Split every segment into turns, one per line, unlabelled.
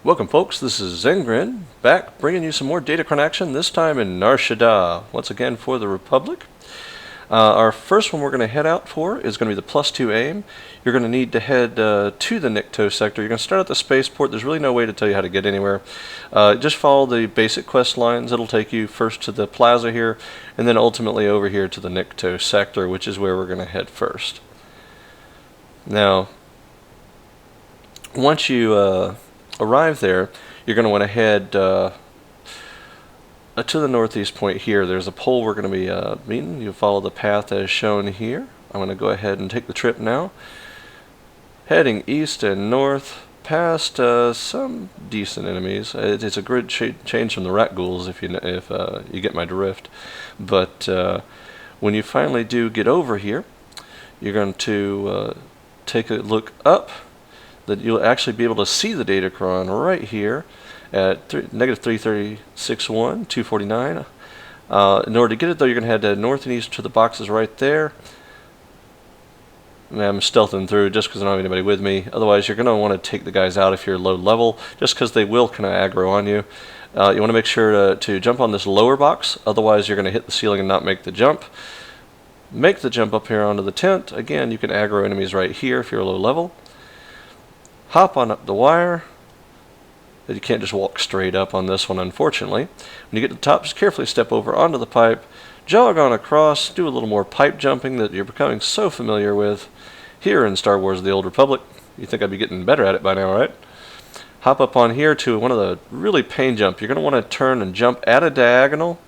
Welcome folks, this is Zengrin, back bringing you some more Datacron action, this time in Nar Shaddaa, once again for the Republic. Our first one we're going to head out for is going to be the +2 aim. You're going to need to head to the Nikto sector. You're going to start at the spaceport. There's really no way to tell you how to get anywhere. Just follow the basic quest lines. It'll take you first to the plaza here, and then ultimately over here to the Nikto sector, which is where we're going to head first. Now, once you arrive there, you're going to want to head to the northeast point here. There's a pole we're going to be meeting. You follow the path as shown here. I'm going to go ahead and take the trip now. Heading east and north past some decent enemies. It's a good change from the rat ghouls if you get my drift. But when you finally do get over here, you're going to take a look up. That you'll actually be able to see the Datacron right here at -336.1, 249. In order to get it though, you're going to head north and east to the boxes right there. And I'm stealthing through just because I don't have anybody with me. Otherwise, you're going to want to take the guys out if you're low level, just because they will kind of aggro on you. You want to make sure to jump on this lower box, otherwise you're going to hit the ceiling and not make the jump. Make the jump up here onto the tent. Again, you can aggro enemies right here if you're low level. Hop on up the wire. You can't just walk straight up on this one, unfortunately. When you get to the top, just carefully step over onto the pipe, jog on across, do a little more pipe jumping that you're becoming so familiar with here in Star Wars The Old Republic. You think I'd be getting better at it by now, right? Hop up on here to one of the really pain jump. You're going to want to turn and jump at a diagonal.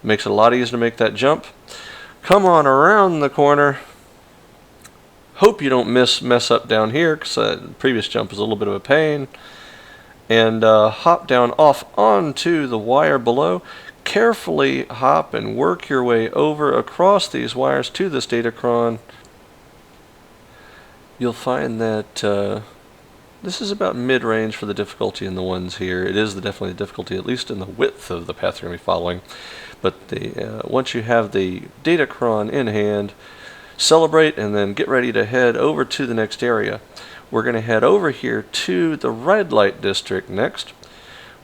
It makes it a lot easier to make that jump. Come on around the corner. Hope you don't mess up down here, because the previous jump was a little bit of a pain. And hop down off onto the wire below. Carefully hop and work your way over across these wires to this Datacron. You'll find that this is about mid-range for the difficulty in the ones here. It is definitely the difficulty, at least in the width of the path you're going to be following. But once you have the Datacron in hand, celebrate and then get ready to head over to the next area. We're going to head over here to the red light district next.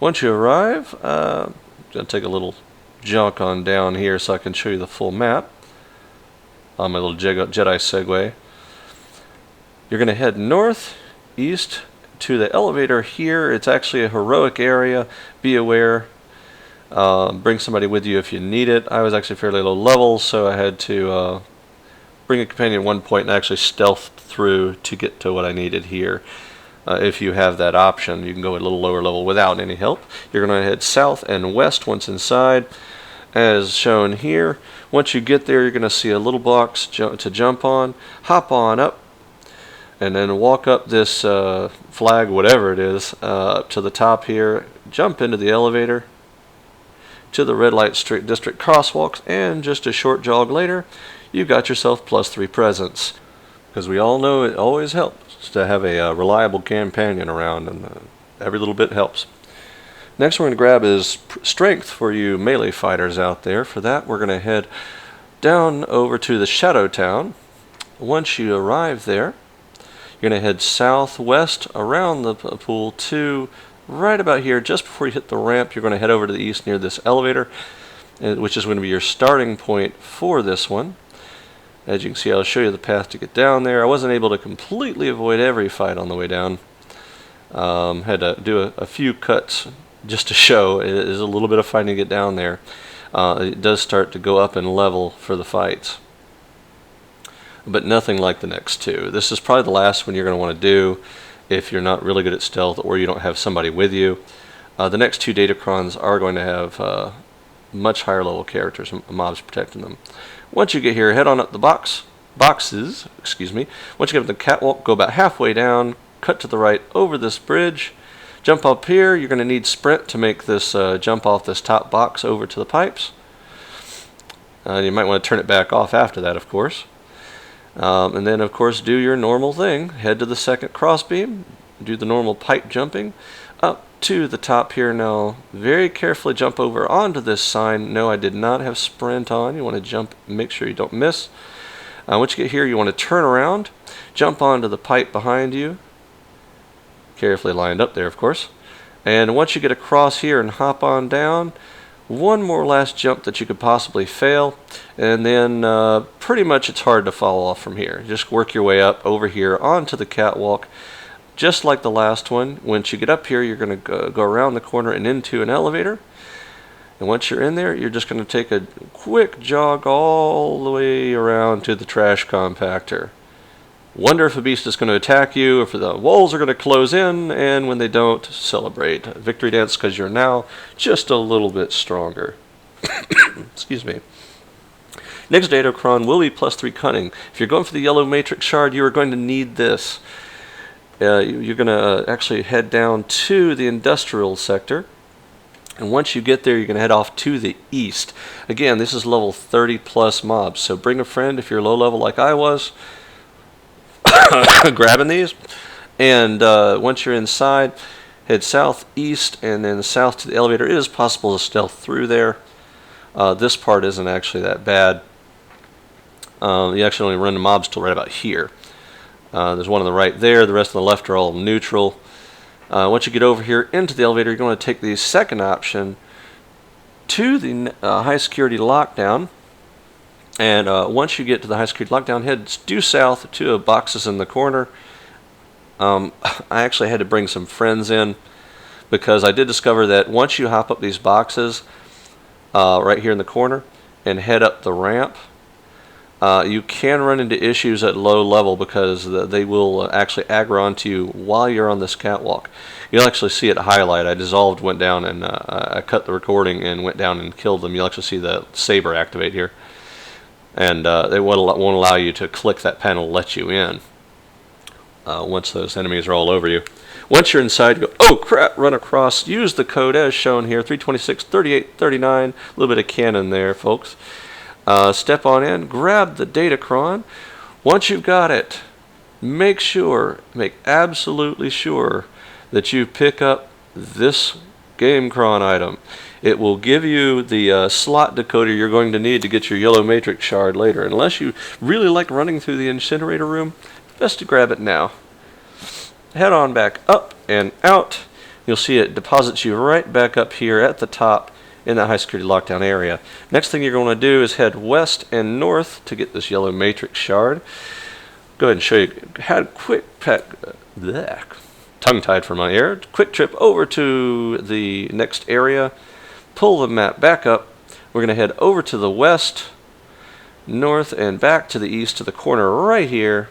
Once you arrive, I'm going to take a little jaunt on down here so I can show you the full map on my little Jedi Segway. You're going to head north, east to the elevator here. It's actually a heroic area. Be aware. Bring somebody with you if you need it. I was actually fairly low level, so I had to bring a companion at one point and actually stealth through to get to what I needed here. If you have that option, you can go a little lower level without any help. You're going to head south and west once inside, as shown here. Once you get there, you're going to see a little box to jump on. Hop on up, and then walk up this flag, whatever it is, up to the top here. Jump into the elevator to the red light district crosswalks, and just a short jog later, you got yourself +3 presents. Because we all know it always helps to have a reliable companion around, and every little bit helps. Next we're going to grab is strength for you melee fighters out there. For that we're going to head down over to the Shadow Town. Once you arrive there, you're going to head southwest around the pool to right about here. Just before you hit the ramp, you're going to head over to the east near this elevator, which is going to be your starting point for this one. As you can see, I'll show you the path to get down there. I wasn't able to completely avoid every fight on the way down. Had to do a few cuts just to show. It is a little bit of fighting to get down there. It does start to go up in level for the fights, but nothing like the next two. This is probably the last one you're going to want to do if you're not really good at stealth or you don't have somebody with you. The next two Datacrons are going to have much higher level characters, mobs protecting them. Once you get here, head on up the boxes. Once you get up the catwalk, go about halfway down, cut to the right over this bridge, jump up here. You're going to need sprint to make this jump off this top box over to the pipes. You might want to turn it back off after that, of course. And then, of course, do your normal thing. Head to the second crossbeam, do the normal pipe jumping up to the top here. Now very carefully jump over onto this sign. No, I did not have sprint on. You want to jump, make sure you don't miss. Once you get here, you want to turn around, jump onto the pipe behind you, carefully lined up there, of course. And once you get across here and hop on down, one more last jump that you could possibly fail, and then pretty much it's hard to fall off from here. Just work your way up over here onto the catwalk, just like the last one. Once you get up here, you're going to go around the corner and into an elevator. And once you're in there, you're just going to take a quick jog all the way around to the trash compactor. Wonder if a beast is going to attack you, if the walls are going to close in, and when they don't, celebrate. Victory dance, because you're now just a little bit stronger. Excuse me. Next Datacron will be +3 Cunning. If you're going for the yellow matrix shard, you are going to need this. You're going to actually head down to the industrial sector. And once you get there, you're going to head off to the east. Again, this is level 30 plus mobs, so bring a friend if you're low level like I was. Grabbing these, and once you're inside, head southeast and then south to the elevator. It is possible to stealth through there. This part isn't actually that bad. You actually only run the mobs till right about here. There's one on the right there. The rest on the left are all neutral. Once you get over here into the elevator, you're going to take the second option to the high security lockdown. And once you get to the high security lockdown, head due south to boxes in the corner. I actually had to bring some friends in because I did discover that once you hop up these boxes right here in the corner and head up the ramp, you can run into issues at low level because they will actually aggro onto you while you're on this catwalk. You'll actually see it highlight. I dissolved, went down, and I cut the recording and went down and killed them. You'll actually see the saber activate here. And they won't allow you to click that panel to let you in once those enemies are all over you. Once you're inside, you go, oh crap, run across, use the code as shown here, 326-3839, a little bit of canon there, folks. Step on in, grab the Datacron. Once you've got it, make absolutely sure that you pick up this GameCron item. It will give you the slot decoder you're going to need to get your yellow matrix shard later. Unless you really like running through the incinerator room, best to grab it now. Head on back up and out. You'll see it deposits you right back up here at the top in that high security lockdown area. Next thing you're going to do is head west and north to get this yellow matrix shard. Go ahead and show you how to quick pack. Tongue-tied for my ear. Quick trip over to the next area. Pull the map back up. We're going to head over to the west, north, and back to the east to the corner right here.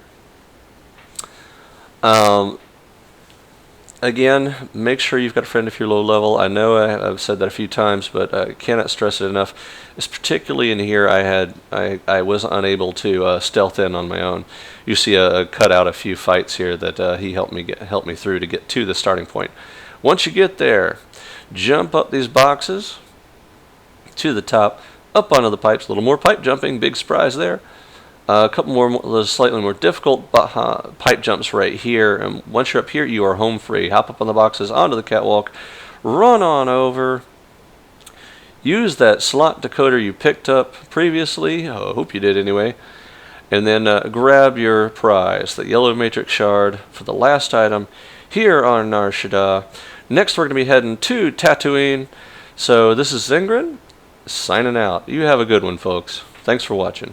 Again, make sure you've got a friend if you're low level. I know I've said that a few times, but I cannot stress it enough. It's particularly in here I was unable to stealth in on my own. You see cut out a few fights here that he helped me through to get to the starting point. Once you get there, jump up these boxes to the top, up onto the pipes. A little more pipe jumping, big surprise there. A couple more slightly more difficult pipe jumps right here, and once you're up here, you are home free. Hop up on the boxes, onto the catwalk, run on over, use that slot decoder you picked up previously, I hope you did anyway, and then grab your prize, the yellow matrix shard, for the last item here on Nar Shaddaa. Next, we're going to be heading to Tatooine, so this is Zengrin, signing out. You have a good one, folks. Thanks for watching.